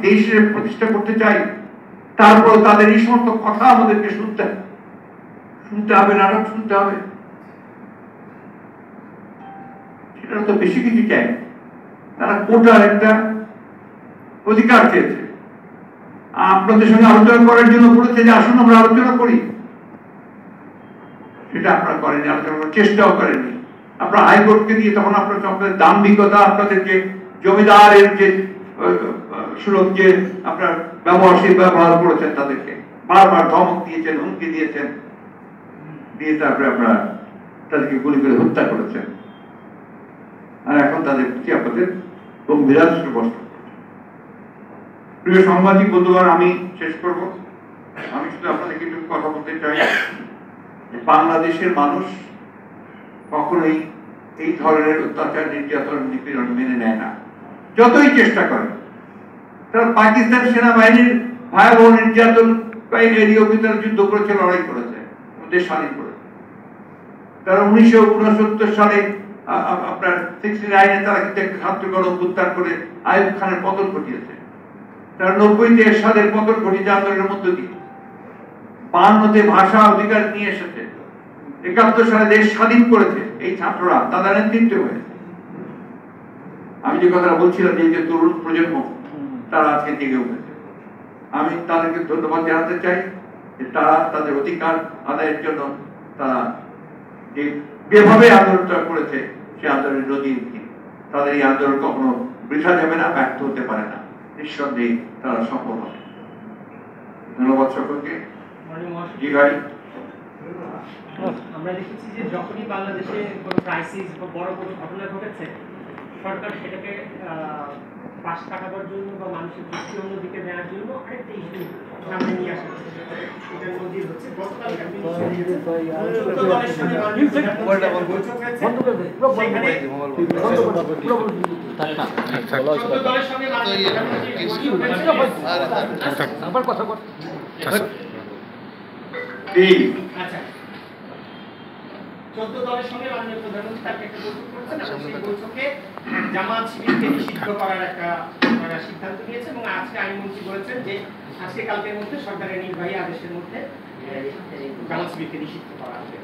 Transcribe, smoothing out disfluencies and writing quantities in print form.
দেশের প্রতিষ্ঠা করতে চাই, তারপর তাদের এই সমস্ত কথা আমাদেরকে শুনতে হবে, নাটক শুনতে হবে। সেটা তো বেশি কিছু চাই। তারা কোটার একটা অধিকার চেয়েছে, আপনাদের সঙ্গে আলোচনা করার জন্য বলেছে যে আসুন আমরা আলোচনা করি। সেটা আপনারা করেনি, আলোচনা করার চেষ্টাও করেনি। আপনারা হাইকোর্টকে দিয়ে তখন আপনাদের দাম্ভিকতা, আপনাদের যে জমিদারের যে সুলভ যে আপনার ব্যবহার, সেই ব্যবহার করেছেন, তাদেরকে বারবার ধমক দিয়েছেন, হুমকি দিয়েছেন, দিয়ে তারপরে আপনারা তাদেরকে গুলি করে হত্যা করেছেন। আর এখন তাদের প্রতি আপনাদের গম্ভীর কষ্ট। প্রিয় সাংবাদিক বন্ধুগণ, আমি শেষ করব। আমি শুধু আপনাদেরকে একটু কথা বলতে চাই, বাংলাদেশের মানুষ কখনোই এই ধরনের অত্যাচার, নির্যাতন, নিপীড়ন মেনে নেয় না, যতই চেষ্টা করে। তারা পাকিস্তান সেনাবাহিনীর ভয়াবহ নির্যাতন এরিয়ার ভিতরে যুদ্ধ করেছে, লড়াই করেছে, দেশ স্বাধীন করেছে। তারা 1969 সালে আপনার 69-এ তারা কিন্তু একটা ছাত্রগণ অভ্যুত্থান করে আইয়ুব খানের পতন ঘটিয়েছে। তারা 90-তে এরশাদের পতন ঘটিয়েছে আন্দোলনের মধ্য দিয়ে। 52-তে ভাষা অধিকার নিয়ে এসেছে। 71 সালে দেশ স্বাধীন করেছে এই ছাত্ররা, তাদের নেতৃত্বে হয়েছে। আমি যে কথা বলছিলাম, যে তরুণ প্রজন্ম তারা আজকে জেগে উঠেছে, আমি তাদেরকে ধন্যবাদ জানাতে চাই যে তারা তাদের অধিকার আদায়ের জন্য তারা যেভাবে আন্দোলনটা করেছে, সে আন্দোলনের নদী, তাদের এই আন্দোলন কখনো বৃথা যাবে না, ব্যর্থ হতে পারে না, নিঃসন্দেহে তারা সফল হবে। ধন্যবাদ সকলকে। জি ভাই, আমরা দেখেছি যে যখনই বাংলাদেশে কোনো ক্রাইসিস বা বড় কোনো ঘটনা ঘটেছে, সরকার সেটাকে পাশ কাটাবার জন্য বা মানুষের দৃষ্টি অন্যদিকে নেওয়ার জন্য আরেকটা ইস্যু সামনে নিয়ে আসা হচ্ছে। এটার মধ্যে হচ্ছে গতকাল চোদ্দ দলের সঙ্গে মাননীয় প্রধানমন্ত্রী তাকে একটা বৈঠক করেছেন এবং সেই বৈঠকে জামাত শিবিরকে নিষিদ্ধ করার একটা সিদ্ধান্ত নিয়েছে এবং আজকে আইনমন্ত্রী বলেছেন যে আজকে কালকের মধ্যে সরকারের নির্বাহী আদেশের মধ্যে জামাত শিবিরকে নিষিদ্ধ করা হবে।